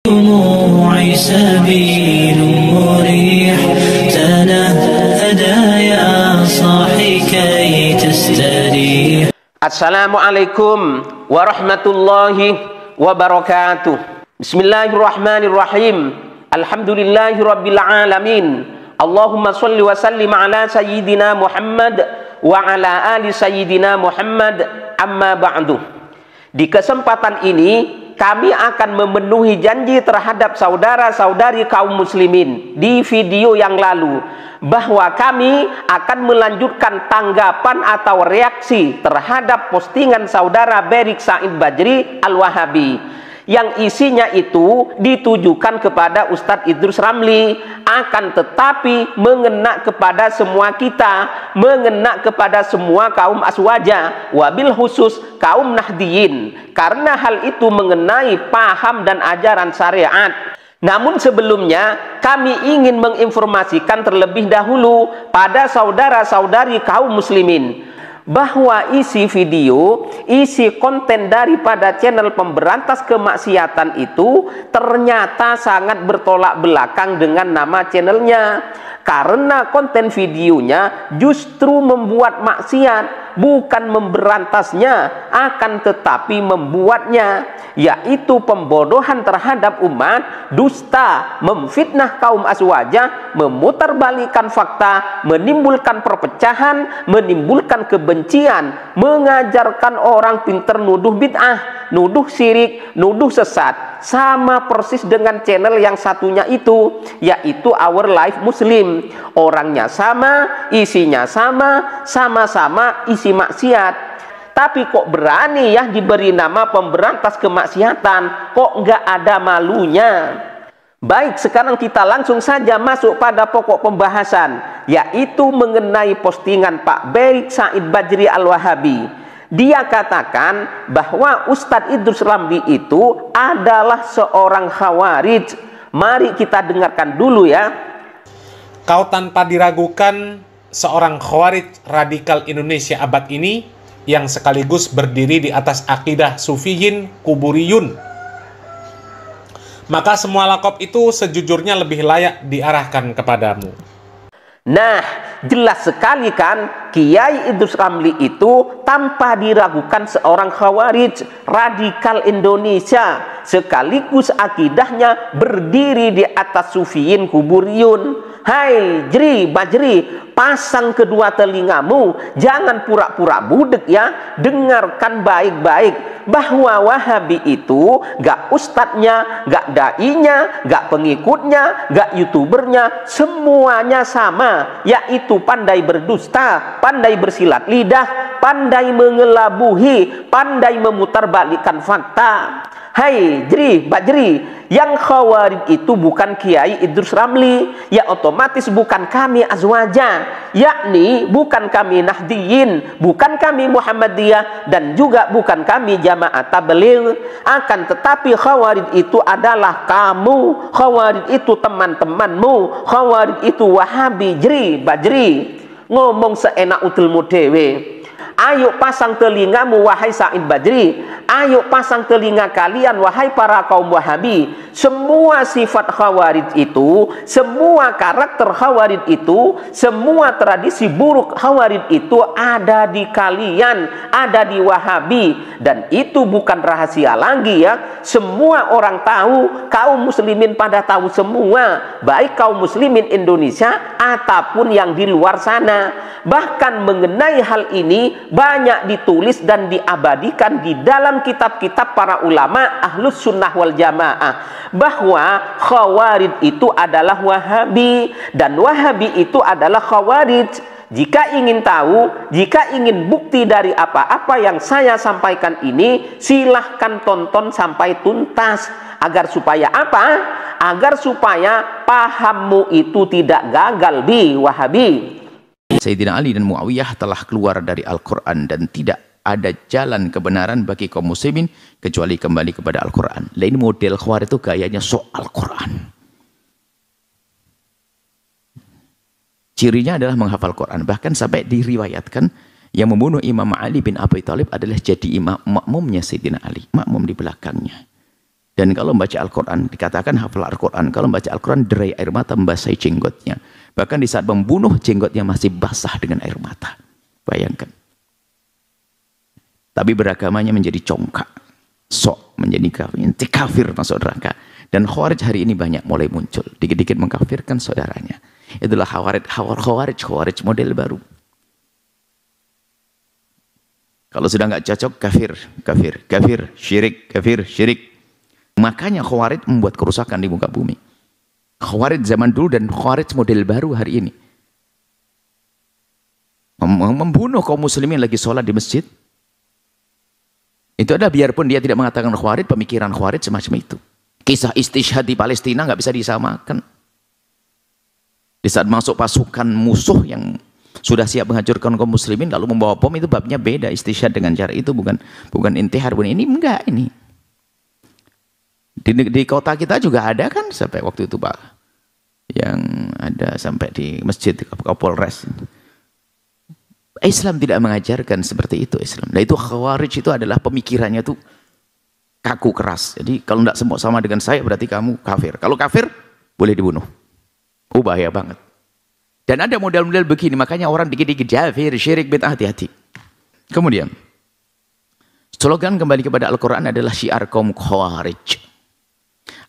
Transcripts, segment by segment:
دموعي سبيل مريح تنهدى يا صاحي كي تستريح. Assalamualaikum warahmatullahi wabarakatuh. Bismillahirrahmanirrahim. Alhamdulillahi rabbil alamin. Allahumma salli wa sallim ala sayyidina Muhammad wa ala ali sayyidina Muhammad, amma ba'du. Di kesempatan ini kami akan memenuhi janji terhadap saudara-saudari kaum muslimin di video yang lalu, bahwa kami akan melanjutkan tanggapan atau reaksi terhadap postingan saudara Berik Said Bajri Al-Wahabi yang isinya itu ditujukan kepada Ustadz Idrus Ramli, akan tetapi mengena kepada semua kita, mengena kepada semua kaum aswaja, wabil khusus kaum nahdiyin, karena hal itu mengenai paham dan ajaran syariat. Namun sebelumnya kami ingin menginformasikan terlebih dahulu pada saudara-saudari kaum muslimin bahwa isi video, isi konten daripada channel pemberantas kemaksiatan itu ternyata sangat bertolak belakang dengan nama channelnya, karena konten videonya justru membuat maksiat, bukan memberantasnya, akan tetapi membuatnya, yaitu pembodohan terhadap umat, dusta, memfitnah kaum aswaja, memutarbalikan fakta, menimbulkan perpecahan, menimbulkan kebencian, mengajarkan orang pinter nuduh bid'ah, nuduh syirik, nuduh sesat, sama persis dengan channel yang satunya itu, yaitu Our Life Muslim. Orangnya sama, isinya sama, sama-sama isi maksiat. Tapi kok berani ya diberi nama pemberantas kemaksiatan, kok nggak ada malunya? Baik, sekarang kita langsung saja masuk pada pokok pembahasan, yaitu mengenai postingan Pak Berik Said Bajri Al-Wahabi. Dia katakan bahwa Ustadz Idrus Ramli itu adalah seorang khawarij. Mari kita dengarkan dulu ya. Kau tanpa diragukan seorang khawarij radikal Indonesia abad ini yang sekaligus berdiri di atas akidah sufiyin kuburiyun. Maka semua lakop itu sejujurnya lebih layak diarahkan kepadamu. Nah, jelas sekali kan, Kiai Idrus Ramli itu tanpa diragukan seorang khawarij radikal Indonesia, sekaligus akidahnya berdiri di atas sufiyin kuburiyun. Hai Jri Bajri, pasang kedua telingamu, jangan pura-pura budek ya, dengarkan baik-baik bahwa Wahabi itu gak ustadznya, gak dainya, gak pengikutnya, gak youtubernya, semuanya sama, yaitu pandai berdusta, pandai bersilat lidah, pandai mengelabuhi, pandai memutarbalikkan fakta. Hai Jri Bajri, yang khawarij itu bukan Kiai Idrus Ramli, ya otomatis bukan kami azwaja, yakni bukan kami nahdiyin, bukan kami Muhammadiyah, dan juga bukan kami jamaah tabligh. Akan tetapi khawarij itu adalah kamu, khawarij itu teman-temanmu, khawarij itu Wahabi. Jri Bajri, ngomong seenak utilmu dewe. Ayo pasang telingamu wahai Said Bajri, ayo pasang telinga kalian wahai para kaum Wahabi. Semua sifat khawarij itu, semua karakter khawarij itu, semua tradisi buruk khawarij itu ada di kalian, ada di Wahabi. Dan itu bukan rahasia lagi ya, semua orang tahu, kaum muslimin pada tahu semua, baik kaum muslimin Indonesia ataupun yang di luar sana. Bahkan mengenai hal ini banyak ditulis dan diabadikan di dalam kitab-kitab para ulama ahlus sunnah wal jamaah, bahwa khawarij itu adalah Wahabi dan Wahabi itu adalah khawarij. Jika ingin tahu, jika ingin bukti dari apa-apa yang saya sampaikan ini, silahkan tonton sampai tuntas. Agar supaya apa? Agar supaya pahammu itu tidak gagal bi Wahabi. Sayyidina Ali dan Muawiyah telah keluar dari Al-Quran dan tidak ada jalan kebenaran bagi kaum muslimin kecuali kembali kepada Al-Quran. Lain model khawarij itu gayanya soal Quran. Cirinya adalah menghafal Quran. Bahkan sampai diriwayatkan yang membunuh Imam Ali bin Abi Thalib adalah jadi imam makmumnya Sayyidina Ali, makmum di belakangnya. Dan kalau membaca Al-Quran, dikatakan hafal Al-Quran, kalau membaca Al-Quran derai air mata membasahi jenggotnya. Bahkan di saat membunuh, jenggotnya masih basah dengan air mata. Bayangkan. Tapi beragamanya menjadi congkak. Sok menjadi kafir masuk neraka. Dan Khawarij hari ini banyak mulai muncul. Dikit-dikit mengkafirkan saudaranya. Itulah Khawarij model baru. Kalau sudah nggak cocok, kafir, syirik. Makanya Khawarij membuat kerusakan di muka bumi. Khawarij zaman dulu dan Khawarij model baru hari ini. Membunuh kaum muslimin lagi sholat di masjid. Itu ada, biarpun dia tidak mengatakan Khawarij, pemikiran Khawarij semacam itu. Kisah istishhad di Palestina nggak bisa disamakan. Di saat masuk pasukan musuh yang sudah siap menghancurkan kaum muslimin lalu membawa bom, itu babnya beda. Istishhad dengan cara itu bukan intihar, ini enggak ini. Di kota kita juga ada kan sampai waktu itu Pak, yang ada sampai di masjid Kapolres. Islam tidak mengajarkan seperti itu Islam. Nah itu Khawarij itu adalah pemikirannya tuh kaku keras. Jadi kalau tidak semua sama dengan saya berarti kamu kafir. Kalau kafir boleh dibunuh. Oh bahaya banget. Dan ada model-model begini, makanya orang dikit-dikit kafir, syirik, bid'ah, hati-hati. Kemudian slogan kembali kepada Al-Quran adalah syiar kaum Khawarij.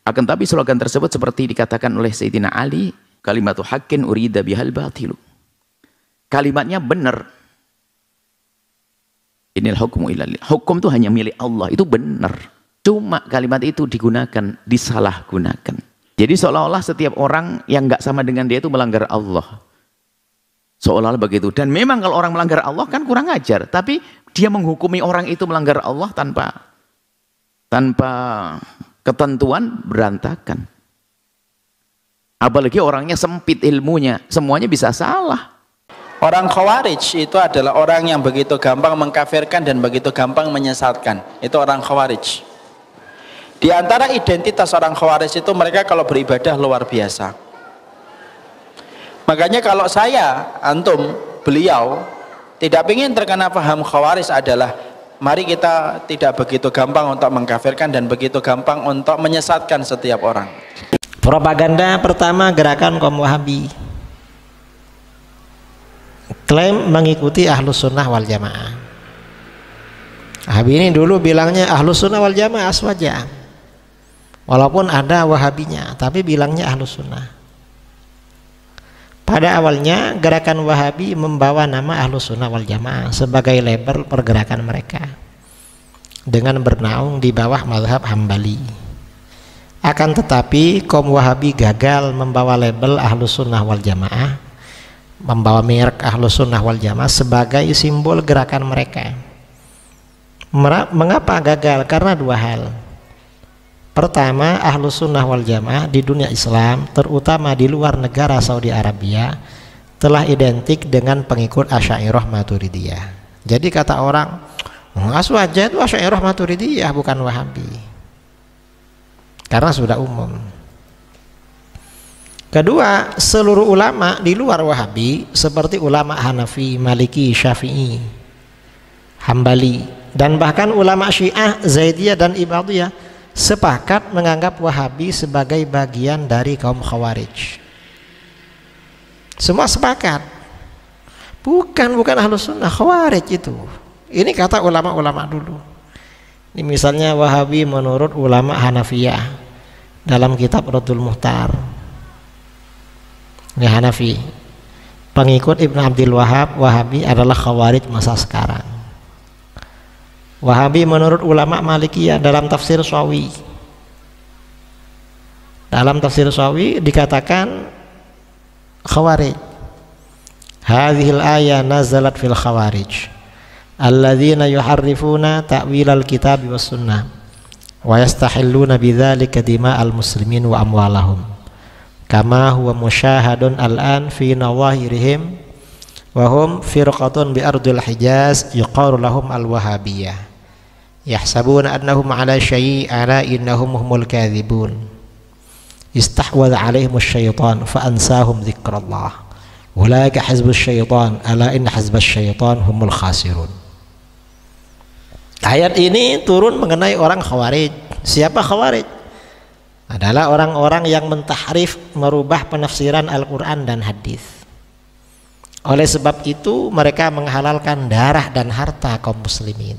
Akan tapi slogan tersebut seperti dikatakan oleh Sayyidina Ali, kalimatu haqqin urida bihal batilu. Kalimatnya benar. Inil hukmu ilallah. Hukum itu hanya milik Allah, itu benar. Cuma kalimat itu digunakan, disalahgunakan. Jadi seolah-olah setiap orang yang nggak sama dengan dia itu melanggar Allah. Seolah-olah begitu. Dan memang kalau orang melanggar Allah kan kurang ajar. Tapi dia menghukumi orang itu melanggar Allah tanpa ketentuan, berantakan. Apalagi orangnya sempit ilmunya, semuanya bisa salah. Orang Khawarij itu adalah orang yang begitu gampang mengkafirkan dan begitu gampang menyesatkan. Itu orang Khawarij. Di antara identitas orang Khawarij itu mereka kalau beribadah luar biasa. Makanya kalau saya, antum, beliau tidak ingin terkena paham Khawarij adalah mari kita tidak begitu gampang untuk mengkafirkan dan begitu gampang untuk menyesatkan setiap orang. Propaganda pertama gerakan kaum Wahabi. Klaim mengikuti Ahlus Sunnah wal Jamaah. Wahabi ini dulu bilangnya Ahlus Sunnah wal Jamaah aswaja. Walaupun ada Wahabinya, tapi bilangnya Ahlus Sunnah. Pada awalnya gerakan Wahabi membawa nama Ahlus Sunnah wal Jamaah sebagai label pergerakan mereka dengan bernaung di bawah mazhab Hambali. Akan tetapi kaum Wahabi gagal membawa label Ahlus Sunnah wal Jamaah, membawa merek Ahlus Sunnah wal Jamaah sebagai simbol gerakan mereka. Mengapa gagal? Karena dua hal. Pertama, Ahlus Sunnah wal Jamaah di dunia Islam, terutama di luar negara Saudi Arabia, telah identik dengan pengikut Asy'ariyah Maturidiyah. Jadi kata orang, aswaja itu Asy'ariyah Maturidiyah, bukan Wahabi. Karena sudah umum. Kedua, seluruh ulama di luar Wahabi seperti ulama Hanafi, Maliki, Syafi'i, Hambali, dan bahkan ulama Syiah, Zaidiyah dan Ibadiyah sepakat menganggap Wahabi sebagai bagian dari kaum Khawarij. Semua sepakat. Bukan Ahlus Sunnah, Khawarij itu. Ini kata ulama-ulama dulu. Ini misalnya Wahabi menurut ulama Hanafiyah dalam kitab Raddul Muhtar. Ini Hanafi, pengikut Ibn Abdul Wahab, Wahabi adalah Khawarij masa sekarang. Wahabi menurut ulama Malikiyah dalam tafsir Sawi. Dalam tafsir Sawi dikatakan Khawarij. Hadhil ayah nazalat fil Khawarij alladzina yuharrifuna ta'wilal kitab was sunnah wa yastahilluna bidzalika dima'al muslimin wa amwalahum kama huwa musyahadun al'an fi nawahirihim wa hum firqatun bi ardil Hijaz yuqalu lahum al-wahabiyah yahsabuna annahum ala syai' ala innahum humul kadhibun istahwadha alaihim asy-syaitan fa ansahum dzikrallah ulaika hizbus syaitan ala inna hizbas syaitan humul khasirun. Ayat ini turun mengenai orang Khawarij. Siapa Khawarij? adalah orang-orang yang mentahrif, merubah penafsiran Al-Quran dan hadis. Oleh sebab itu mereka menghalalkan darah dan harta kaum muslimin.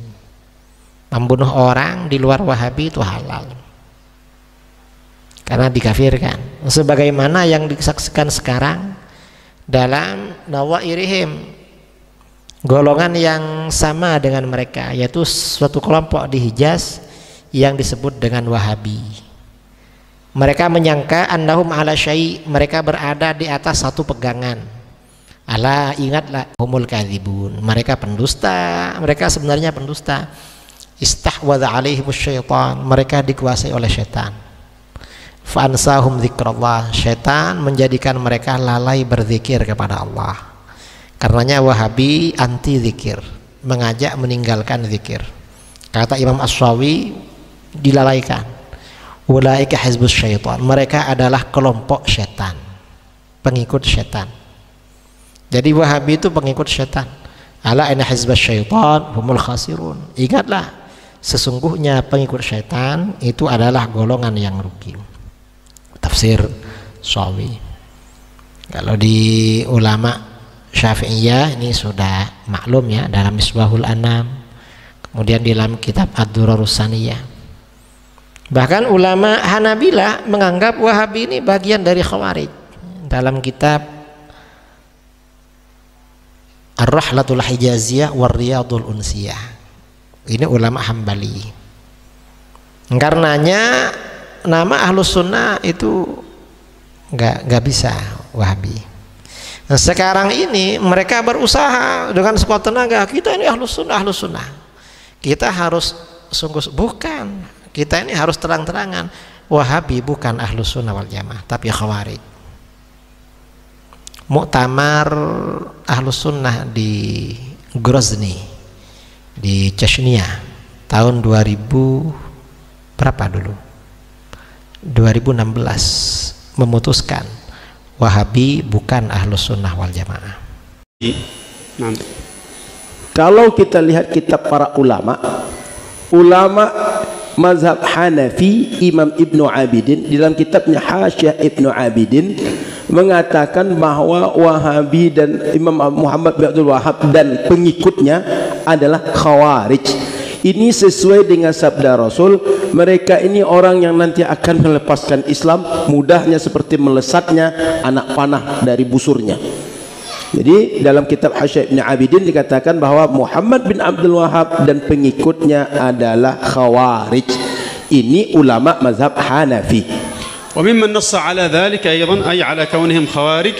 Membunuh orang di luar Wahabi itu halal karena dikafirkan, sebagaimana yang disaksikan sekarang dalam Nawairihim, golongan yang sama dengan mereka, yaitu suatu kelompok di Hijaz yang disebut dengan Wahabi. Mereka menyangka annahum ala syai', mereka berada di atas satu pegangan. Ala, ingatlah, humul kadzibun, mereka pendusta, mereka sebenarnya pendusta. Istahwadza alaihimus syaitan, mereka dikuasai oleh syaitan. Fa ansahum dzikrullah, syaitan menjadikan mereka lalai berzikir kepada Allah. Karenanya Wahabi anti zikir, mengajak meninggalkan zikir. Kata Imam Ash-Shawi, dilalaikan. Ulaika hizbus syaitan, mereka adalah kelompok setan, pengikut setan. Jadi Wahabi itu pengikut setan. Ala inna hizbus syaitan humul khasirun, ingatlah sesungguhnya pengikut setan itu adalah golongan yang rugi. Tafsir Shawi. Kalau di ulama Syafi'iyah ini sudah maklum ya, dalam Misbahul Anam, kemudian di dalam kitab Ad-Durarus Saniyah. Bahkan ulama Hanabilah menganggap Wahabi ini bagian dari Khawarij. Dalam kitab Ar-Rahlatul Hijaziyah war Riyadul Unsiyah, ini ulama Hambali. Karenanya nama Ahlus Sunnah itu nggak bisa Wahabi. Nah, sekarang ini mereka berusaha dengan sekuat tenaga, kita ini Ahlus Sunnah, Ahlus Sunnah. Kita harus sungguh, bukan. Kita ini harus terang-terangan, Wahabi bukan Ahlus Sunnah wal Jamaah, tapi Khawarij. Muktamar Ahlus Sunnah di Grozny, di Chechnya, tahun 2000 berapa dulu? 2016 memutuskan Wahabi bukan Ahlus Sunnah wal Jamaah. Kalau kita lihat kitab para ulama mazhab Hanafi, Imam Ibnu Abidin dalam kitabnya Hasyiah Ibnu Abidin mengatakan bahwa Wahabi dan Imam Muhammad bin Abdul Wahhab dan pengikutnya adalah Khawarij. Ini sesuai dengan sabda Rasul, mereka ini orang yang nanti akan melepaskan Islam, mudahnya seperti melesatnya anak panah dari busurnya. Jadi dalam kitab Hasyiah Ibnu Abidin dikatakan bahwa Muhammad bin Abdul Wahhab dan pengikutnya adalah Khawarij. Ini ulama mazhab Hanafi. وممن نص على ذلك أيضا أي على كونهم خوارج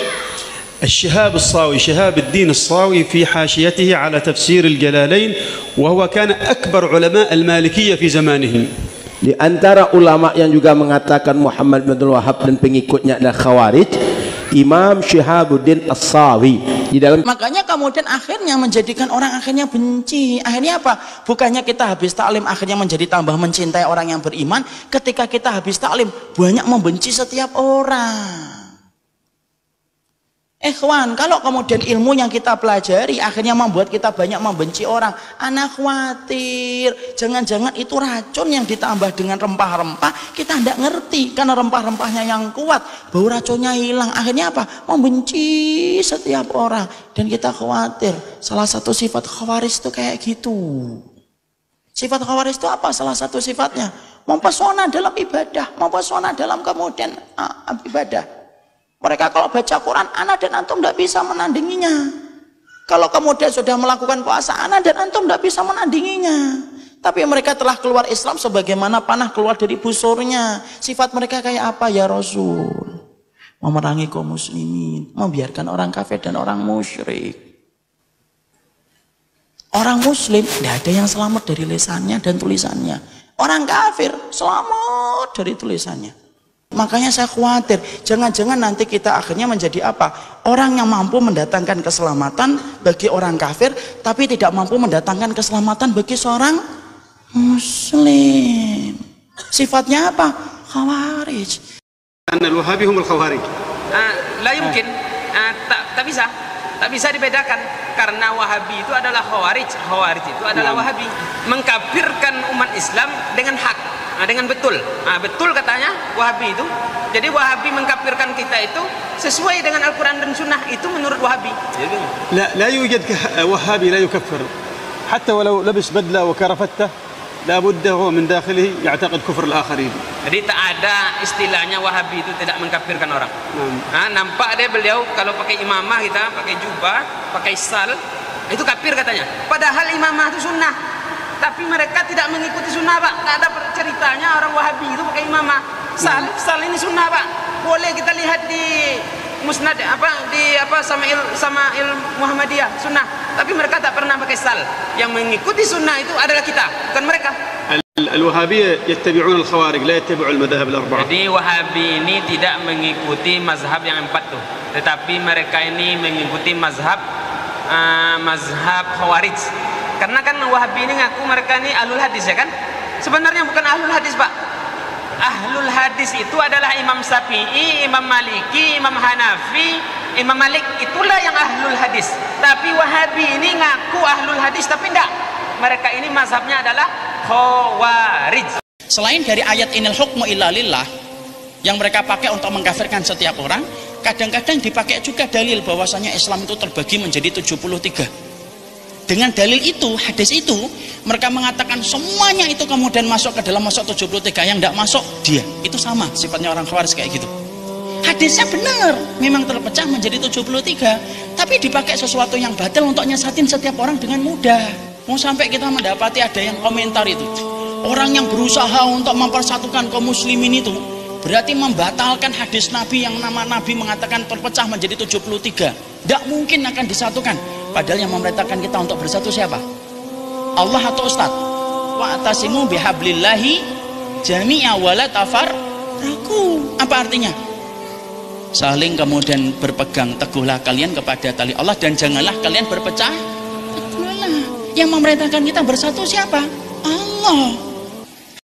الشهاب الصاوي، شهاب الدين الصاوي في حاشيته على تفسير الجلالين، وهو كان أكبر علماء المالكية في زمانهم. Di antara ulama yang juga mengatakan Muhammad bin Abdul Wahhab dan pengikutnya adalah Khawarij, Imam Syihabuddin As-Sawi. Di dalam Makanya kemudian akhirnya menjadikan orang akhirnya benci. Akhirnya apa? Bukannya kita habis taklim akhirnya menjadi tambah mencintai orang yang beriman, ketika kita habis taklim banyak membenci setiap orang. Ikhwan, kalau kemudian ilmu yang kita pelajari akhirnya membuat kita banyak membenci orang, anak khawatir jangan-jangan itu racun yang ditambah dengan rempah-rempah, kita tidak ngerti karena rempah-rempahnya yang kuat, bau racunnya hilang, akhirnya apa? Membenci setiap orang. Dan kita khawatir salah satu sifat Khawarij itu kayak gitu. Sifat Khawarij itu apa? Salah satu sifatnya mempesona dalam ibadah, mempesona dalam kemudian ibadah. Mereka kalau baca Quran, ana dan antum tidak bisa menandinginya. Kalau kemudian sudah melakukan puasa, ana dan antum tidak bisa menandinginya. Tapi mereka telah keluar Islam sebagaimana panah keluar dari busurnya. Sifat mereka kayak apa ya Rasul? Memerangi kaum muslimin, membiarkan orang kafir dan orang musyrik. Orang muslim tidak ada yang selamat dari lisannya dan tulisannya. Orang kafir selamat dari tulisannya. Makanya saya khawatir, jangan-jangan nanti kita akhirnya menjadi apa? Orang yang mampu mendatangkan keselamatan bagi orang kafir, tapi tidak mampu mendatangkan keselamatan bagi seorang muslim. Sifatnya apa? Khawarij. An al-Wahabi hum al-Khawarij. La yumkin, tak bisa. Tak bisa dibedakan karena Wahabi itu adalah Khawarij, Khawarij itu adalah Wahabi. Mengkafirkan umat Islam dengan hak, dengan betul. Betul katanya Wahabi itu. Jadi Wahabi mengkafirkan kita itu sesuai dengan Al-Quran dan Sunnah, itu menurut Wahabi. لا يوجد وهابي لا يكفر حتى ولو لبس بدلة وكرفته لا بد هو من داخله يعتقد كفر الآخرين. Jadi tak ada istilahnya Wahabi itu tidak mengkafirkan orang. Nampak deh beliau kalau pakai imamah kita, pakai jubah, pakai sal, itu kafir katanya. Padahal imamah itu sunnah. Tapi mereka tidak mengikuti sunnah, Pak. Tak ada ceritanya orang Wahabi itu pakai imamah. Sal ini sunnah, Pak. Boleh kita lihat di Musnad Sama'il Muhammadiyah sunnah. Tapi mereka tak pernah pakai sal. Yang mengikuti sunnah itu adalah kita, bukan mereka. الوهابية يتبعون الخوارج لا يتبعون المذاهب الأربعة. Jadi Wahabi ini tidak mengikuti mazhab yang 4 tuh, tetapi mereka ini mengikuti mazhab Khawarij. Karena kan Wahabi ini ngaku mereka ini ahlul hadis, ya kan? Sebenarnya bukan ahlul hadis, Pak. Ahlul hadis itu adalah Imam Syafi'i, Imam Maliki, Imam Hanafi, Imam Malik, itulah yang ahlul hadis. Tapi Wahabi ini ngaku ahlul hadis, tapi enggak. Mereka ini mazhabnya adalah Khawarij. Selain dari ayat inil hukmu illa lillah yang mereka pakai untuk mengkafirkan setiap orang, kadang-kadang dipakai juga dalil bahwasanya Islam itu terbagi menjadi 73. Dengan dalil itu, hadis itu, mereka mengatakan semuanya itu kemudian masuk ke dalam masuk 73, yang tidak masuk dia. Itu sama sifatnya orang Khawarij kayak gitu. Hadisnya benar, memang terpecah menjadi 73, tapi dipakai sesuatu yang batil untuk nyesatin setiap orang dengan mudah. Mau sampai kita mendapati ada yang komentar itu, orang yang berusaha untuk mempersatukan kaum muslimin itu berarti membatalkan hadis Nabi yang nama Nabi mengatakan terpecah menjadi 73. Tidak mungkin akan disatukan. Padahal yang memerintahkan kita untuk bersatu siapa? Allah atau Ustadz? Wa'tasimu bihablillahi jami'a wala tafarraqu. Apa artinya? Saling kemudian berpegang teguhlah kalian kepada tali Allah dan janganlah kalian berpecah. Yang memerintahkan kita bersatu siapa? Allah.